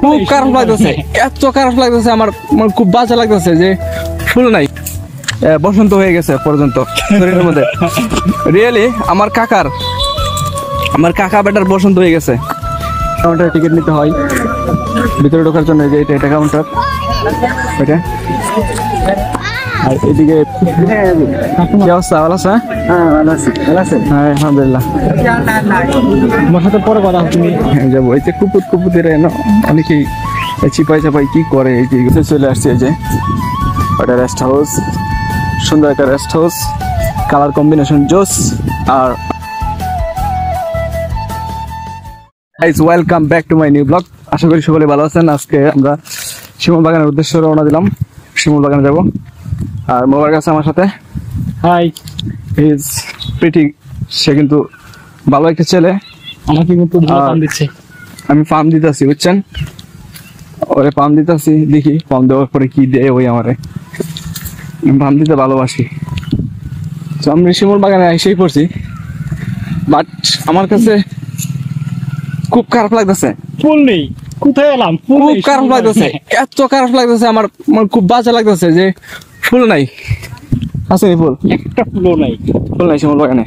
খুব খারাপ লাগতেছে, এত খারাপ লাগতেছে আমার, খুব বাজে লাগতেছে যে ফুল নাই, বসন্ত হয়ে গেছে পর্যন্ত শরীরের মধ্যে। রিয়েলি আমার কাকা বেটার বসন্ত হয়ে গেছে। কাউন্টারে টিকিট নিতে হয় ভিতরে ঢোকার জন্য, যে এটা কাউন্টার, এটা। আর এদিকে কি অবস্থা? ভালো আছে? হ্যাঁ আলহামদুলিল্লাহ। আমার সাথে পরে কথা তুমি যাবো। এই যে কুপুতের অনেকেই চিপাই চাপাই কি করে, এই যে চলে আসছে। এই যে ওটা রেস্ট হাউস, সুন্দর একটা রেস্ট হাউস, কালার কম্বিনেশন জোস। আর welcome back to my new blog. আশা করি সকলে ভালো আছেন। আজকে আমরা শিমুল বাগানের উদ্দেশ্যে রওনা দিলাম, শিমুল বাগানে যাব। আর মোবার কাছে আমার সাথে, হাই, ইজ প্রিটি, সে কিন্তু ভালো একটা ছেলে। আমাকে কিন্তু পাম দিচ্ছে, আমি পাম দিতেছি, বুঝছেন? ওরে পাম দিতেছি, দেখি পাম দেওয়ার পরে কি দেয় ওই আমারে। পাম দিতে ভালোবাসি। তো আমি শিমুল বাগানে এসেই পড়ছি, বাট আমার কাছে খুব খারাপ লাগতেছে। ফুল নেই, কোথায় এলাম? খুব খারাপ লাগতেছে, এত খারাপ লাগতেছে আমার, খুব বাজে লাগতেছে যে ফুল নাই। আছে ফুল? একটা ফুলও নাই, ফুল নাই শিমুল বাগানে।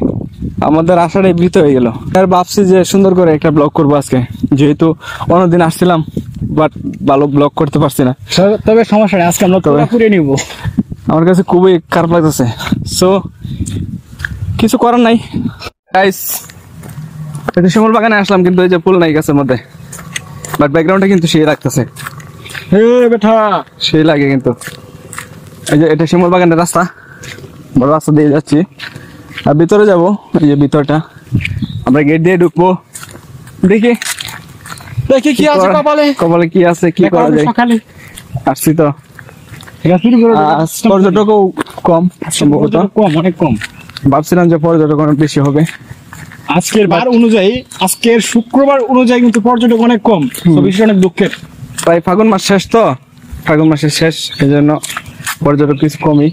আমাদের আশাটাই বৃথা হয়ে গেল। আর ভাবছি যে সুন্দর করে একটা ব্লগ করবো আজকে, যেহেতু অন্যদিন আসছিলাম বাট ভালো ব্লগ করতে পারছি না। তবে সমস্যা নেই, আজকে আমরা তোলা করে নিব। আমার কাছে খুবই খারাপ লাগতেছে, সো কিছু করার নাই। গাইস, এটা শিমুল বাগানে আসলাম, কিন্তু এই যে ফুল নাই গাছের মধ্যে, বাট ব্যাকগ্রাউন্ডটা কিন্তু সেই লাগতেছে, বেটা সেই লাগে কিন্তু। এই যে এটা শিমুল বাগানের রাস্তা, বড় রাস্তা দিয়ে যাচ্ছি। আর ভিতরে যাব, এই যে ভিতরটা, আমরা গেট দিয়ে ঢুকবো। দেখি দেখি কি আছে কপালে, কপালে কি আছে, কি করা যায়। সকালে আসছি তো, পর্যটকও কম সম্ভবত, কম, অনেক কম। ভাবছিলাম যে পর্যটক অনেক বেশি হবে। আজকের বার অনুযায়ী, আজকের শুক্রবার অনুযায়ী কিন্তু পর্যটক অনেক কম, তো বিষয়টা অনেক দুঃখের। প্রায় ফাগুন মাস শেষ, তো ফাগুন মাসের শেষ, এই জন্য পর্যটক কিছু কমই।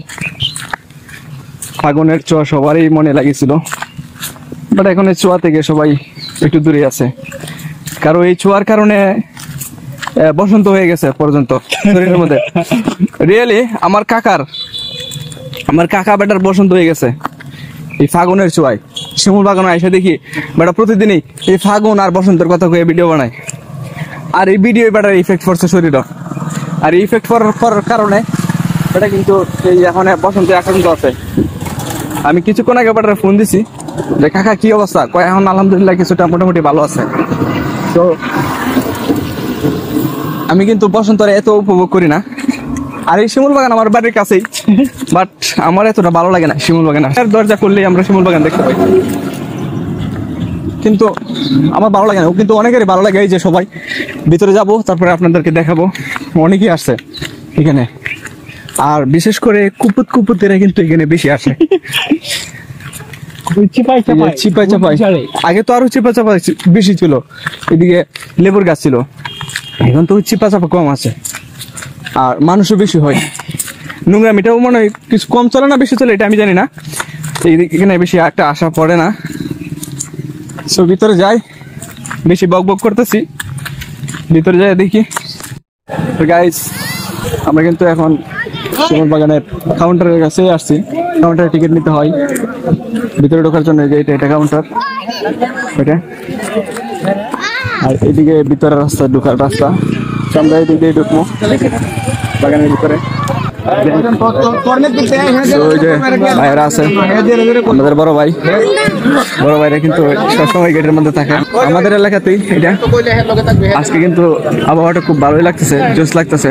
ফাগুনের ছোঁয়া সবারই মনে লাগিয়েছিল, বাট এখন এই ছোঁয়া থেকে সবাই একটু দূরে আছে, কারণ এই ছোঁয়ার কারণে বসন্ত হয়ে গেছে পর্যন্ত শরীরের মধ্যে। রিয়েলি আমার কাকা বেটার বসন্ত হয়ে গেছে এই ফাগুনের ছোঁয়ায়। শিমুল বাগানে এসে দেখি বেটা প্রতিদিনই এই ফাগুন আর বসন্তের কথা কয়ে ভিডিও বানায়, আর এই ভিডিও বেটার ইফেক্ট পড়ছে শরীরও। আর এই ইফেক্ট পড়ার কারণে এটা কিন্তু এই এখন বসন্তে আক্রান্ত আছে। আমি কিছুক্ষণ আগে বেটার ফোন দিছি যে কাকা কি অবস্থা, কয় এখন আলহামদুলিল্লাহ কিছুটা মোটামুটি ভালো আছে। তো আমি কিন্তু বসন্তের এত উপভোগ করি না। আর এই শিমুল বাগান আমার বাড়ির কাছেই, বাট আমার এতটা ভালো লাগে না শিমুল বাগান। দরজা করলেই আমরা শিমুল বাগান দেখতে পাই, কিন্তু আমার ভালো লাগে না। কিন্তু অনেকেরই ভালো লাগে। এই যে সবাই ভিতরে যাব, তারপরে আপনাদেরকে দেখাবো। অনেকেই আসছে এখানে, আর বিশেষ করে কুপুতেরা কিন্তু এখানে বেশি আসে। চিপাই চাপাই, আগে তো আরো চিপা চাপা বেশি ছিল, এদিকে লেবুর গাছ ছিল, এখন তো চিপা চাপা কম আছে, আর মানুষও বেশি হয়। নোংরামিটাও মনে হয় কিছু কম চলে না বেশি চলে, এটা আমি জানি না। এখানে বেশি একটা আশা পড়ে না। সো ভিতরে যাই, বেশি বক করতেছি, ভিতরে যাই দেখি। গাইস, আমরা কিন্তু এখন শিমুল বাগানের কাউন্টারের কাছে আসছি। কাউন্টারে টিকিট নিতে হয় ভিতরে ঢোকার জন্য, যে এটা কাউন্টার, এটা। আর এদিকে ভিতরের রাস্তা, ঢোকার রাস্তা, আমরা এদিক দিয়ে ঢুকবো বাগানের ভিতরে। ভাইরা আছে, আমাদের বড় ভাইরা কিন্তু সবসময় গেটের মধ্যে থাকে আমাদের এলাকাতেই। এটা আজকে কিন্তু আবহাওয়াটা খুব ভালোই লাগতেছে, জোস লাগতেছে।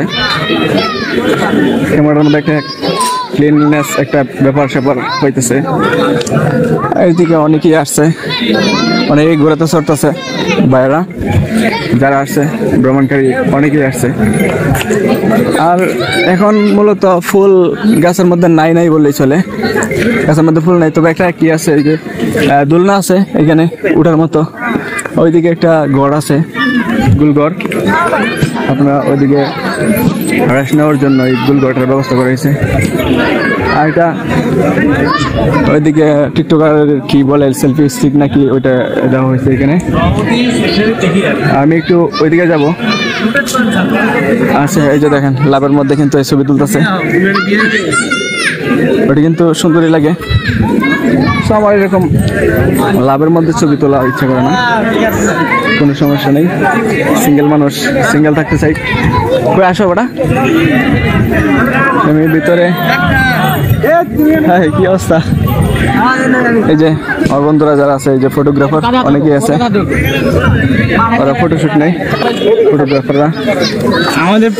ক্যামেরার মধ্যে একটা ক্লিননেস একটা ব্যাপার স্যাপার হইতেছে। এইদিকে অনেকেই আসছে, অনেকেই ঘোরাতে চড়তেছে ভাইরা, যারা আসছে ভ্রমণকারী অনেকেই আসছে। আর এখন মূলত ফুল গাছের মধ্যে নাই বললেই চলে, গাছের মধ্যে ফুল নাই। তবে একটা কি আছে, এই যে দোলনা আছে এখানে উঠার মতো, ওইদিকে একটা গড় আছে, গুলগড়। আপনারা ওইদিকে রেস্ট নেওয়ার জন্য এই গুলগড়টার ব্যবস্থা করা হয়েছে। আর এটা ওইদিকে টিকটকার কি বলে, সেলফি স্টিক নাকি, ওইটা দেওয়া হয়েছে এখানে। আমি একটু ওইদিকে যাব, আচ্ছা এই যে দেখেন লাভের মধ্যে কিন্তু এই ছবি তুলতেছে, ওটা কিন্তু সুন্দরই লাগে। তো আমার এরকম লাভের মধ্যে ছবি তোলা ইচ্ছা করে না, কোনো সমস্যা নেই। সিঙ্গেল মানুষ, সিঙ্গেল থাকতে চাই। কই আসো ওটা আমি ভিতরে। হ্যাঁ কি অবস্থা? এই যে আমার বন্ধুরা যারা আছে, এই যে ফটোগ্রাফার অনেকেই আছে, ওরা ফটোশুট নেই ফটোগ্রাফাররা। আমাদের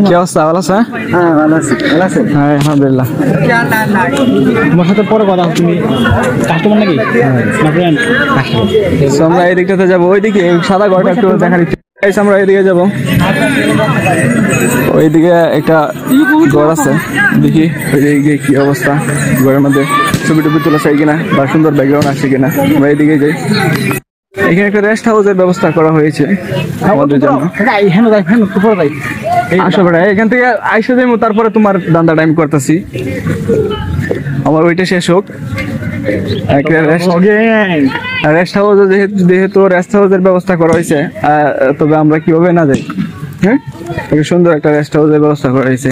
কি অবস্থা? ভালো আছে? হ্যাঁ ভালো আছি। ভালো আছেন? হ্যাঁ আলহামদুলিল্লাহ। তোমার সাথে পরে কথা, তুমি কাস্টমার নাকি না ফ্রেন্ড? So, আমরা এই দিকটাতে যাবো, ওইদিকে সাদা ঘরটা একটু দেখার ইচ্ছে। Guys, আমরা এইদিকে যাবো, ওইদিকে একটা ঘর আছে, দেখি ওইদিকে কি অবস্থা, ঘরের মধ্যে ছবি টবি তোলা চাই কিনা বা সুন্দর ব্যাকগ্রাউন্ড আসে কিনা। আমরা এইদিকে যাই। এখানে একটা রেস্ট হাউসের ব্যবস্থা করা হয়েছে আমাদের জন্য। আসো বেটা, এখান থেকে আইসা যাবো, তারপরে তোমার দান্দা টাইম করতেছি, আমার ওইটা শেষ হোক। রেস্ট হাউস যেহেতু রেস্ট হাউসের ব্যবস্থা করা হয়েছে, তবে আমরা কিভাবে না যাই? হ্যাঁ, একটা সুন্দর একটা রেস্ট হাউসের ব্যবস্থা করা হয়েছে।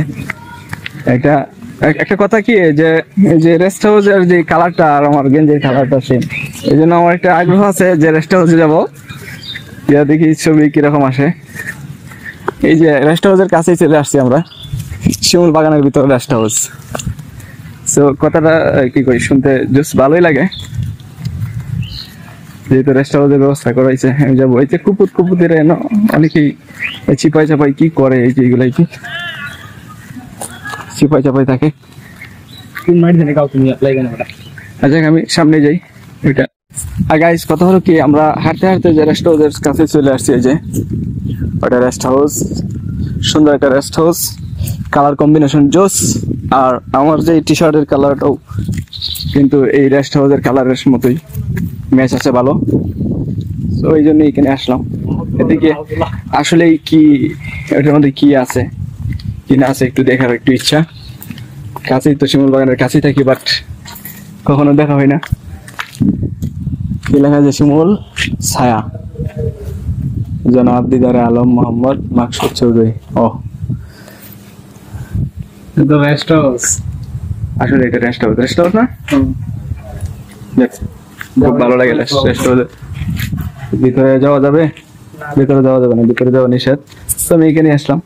একটা কথা কি, যে এই যে রেস্ট হাউসের যে কালারটা আর আমার গেঞ্জের কালারটা সেম, এই জন্য আমার একটা আগ্রহ আছে যে রেস্ট হাউসে যাবো, যা দেখি ছবি কিরকম আসে। এই যে রেস্ট হাউসের কাছেই চলে আসছি আমরা, শিমুল বাগানের ভিতরে রেস্ট হাউস। সো কথাটা কি করি, শুনতে জাস্ট ভালোই লাগে, যেহেতু রেস্ট হাউসের ব্যবস্থা করা হয়েছে। আমি যাবো। এই যে কুপুতের অনেকেই চিপাই চাপাই কি করে, এই যে এগুলাই কি চিপাই চাপাই থাকে। আচ্ছা আমি সামনে যাই ওইটা। আর গাইস কথা হলো কি, আমরা হাঁটতে হাঁটতে যে রেস্ট হাউসের কাছে চলে আসছি। এই যে ওটা রেস্ট হাউস, সুন্দর একটা রেস্ট হাউস, কালার কম্বিনেশন জোস। আর আমার যে টি শার্টের কালারটাও কিন্তু এই রেস্ট হাউসের কালারের মতোই ম্যাচ আছে ভালো। তো ওই জন্য এখানে আসলাম। এদিকে আসলে কি এটার মধ্যে কি আছে কি না আছে একটু দেখার একটু ইচ্ছা। কাছেই তো, শিমুল বাগানের কাছেই থাকি, বাট কখনো দেখা হয় না। কি লেখা আছে? শিমুল ছায়া, জনাব দিদারে আলম মোহাম্মদ মাকসুদ চৌধুরী। ও রেস্ট হাউস, আসলে এটা রেস্ট হাউস। রেস্ট হাউস না? খুব ভালো লাগে রেস্ট হাউসে। ভিতরে যাওয়া যাবে? ভিতরে যাওয়া যাবে না, ভিতরে যাওয়া নিষেধ। তো আমি এখানে আসলাম।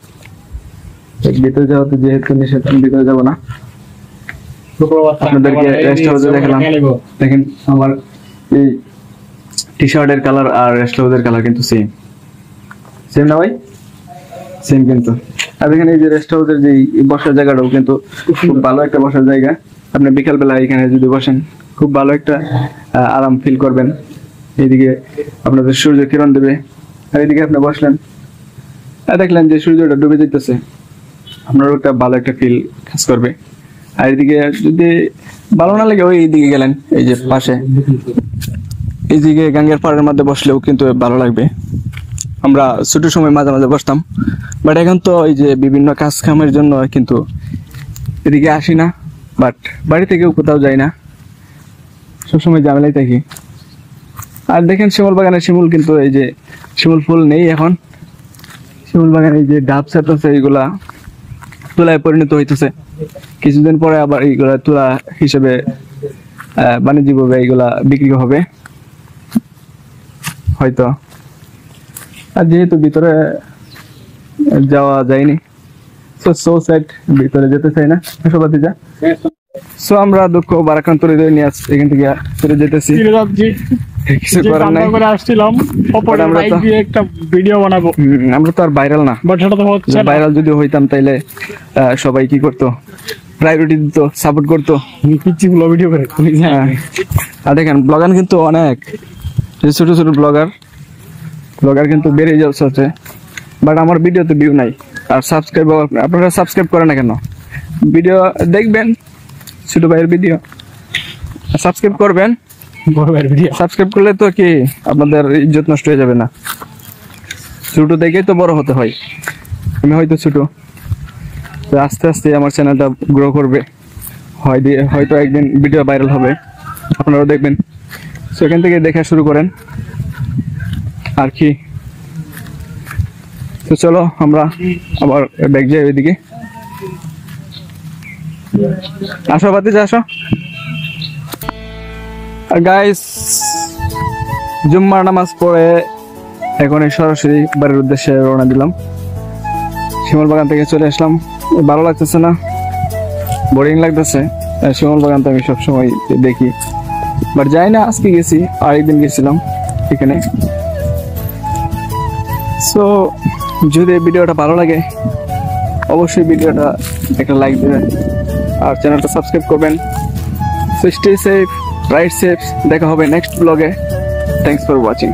ভিতরে যাওয়াতে যেহেতু নিষেধ, আমি ভিতরে যাবো না। আপনাদেরকে রেস্ট হাউসে দেখালাম। দেখেন আমার এই টি শার্টের কালার আর রেস্ট হাউসের কালার কিন্তু সেম না ভাই? সেম কিন্তু। আর এখানে এই যে রেস্ট হাউসের যে বসার জায়গাটাও কিন্তু খুব ভালো একটা বসার জায়গা। আপনি বিকাল বেলা এখানে যদি বসেন, খুব ভালো একটা আরাম ফিল করবেন। এইদিকে আপনাদের সূর্য কিরণ দেবে, আর এদিকে আপনি বসলেন আর দেখলেন যে সূর্যটা ডুবে যেতেছে, আপনারও একটা ভালো একটা ফিল কাজ করবে। আর এদিকে যদি ভালো না লাগে, ওই দিকে গেলেন, এই যে পাশে এইদিকে গাঙ্গের পাড়ের মধ্যে বসলেও কিন্তু ভালো লাগবে। আমরা ছোট সময় মাঝে মাঝে বসতাম, বাট এখন তো এই যে বিভিন্ন কাজ কামের জন্য কিন্তু এদিকে আসি না। বাট বাড়ি থেকেও কোথাও যাই না, সবসময় ঝামেলাই থাকি। আর দেখেন শিমুল বাগানের শিমুল কিন্তু এই যে শিমুল ফুল নেই এখন। শিমুল বাগানে এই যে ডাব ছাড়তেছে, এইগুলা তুলায় পরিণত হইতেছে। কিছুদিন পরে আবার এইগুলা তুলা হিসেবে বাণিজ্যিকভাবে এইগুলা বিক্রি হবে হয়তো। আর যেহেতু ভিতরে যাওয়া যায়নি, সো স্যাড, ভিতরে যেতে চাই না। সবাই যা। সো আমরা দুঃখ বারাকান্ত হৃদয় নিয়ে এখান থেকে ফিরে যেতেছি। কিছু করার নাই। আসছিলাম একটা ভিডিও বানাবো। আমরা তো আর ভাইরাল না, বাট সেটা তো হচ্ছে না। ভাইরাল যদি হইতাম তাইলে সবাই কি করতো, প্রায়োরিটি দিত, সাপোর্ট করতো। পিচিগুলো ভিডিও করে। হ্যাঁ, আর দেখেন ব্লগার কিন্তু অনেক, ছোট ছোট ব্লগার কিন্তু বেড়ে যাচ্ছে, বাট আমার ভিডিওতে ভিউ নাই। আর সাবস্ক্রাইব, আপনারা সাবস্ক্রাইব করেন না কেন? ভিডিও দেখবেন, ছোট ভাইয়ের ভিডিও সাবস্ক্রাইব করবেন। সাবস্ক্রাইব করলে তো কি আপনাদের ইজ্জত নষ্ট হয়ে যাবে না? ছোট দেখেই তো বড় হতে হয়। আমি হয়তো ছোট, আস্তে আস্তে আমার চ্যানেলটা গ্রো করবে, হয়তো একদিন ভিডিও ভাইরাল হবে, আপনারাও দেখবেন। সেখান থেকে দেখা শুরু করেন। আর কি তো চলো আমরা আবার ব্যাগ যাই ওইদিকে। আসো বাতিজা আসো। আর গাইস জুম্মার নামাজ পড়ে এখন এই সরাসরি বাড়ির উদ্দেশ্যে রওনা দিলাম। শিমল বাগান থেকে চলে আসলাম। ভালো লাগতেছে না, বোরিং লাগতেছে। শিমল বাগান তো আমি সবসময় দেখি, বাট যাই না। আজকে গেছি, আরেকদিন গেছিলাম এখানে। সো যদি ভিডিওটা ভালো লাগে অবশ্যই ভিডিওটা একটা লাইক দেবেন আর চ্যানেলটা সাবস্ক্রাইব করবেন। So stay safe, ride safe. দেখা হবে নেক্সট ব্লগে। Thanks for watching.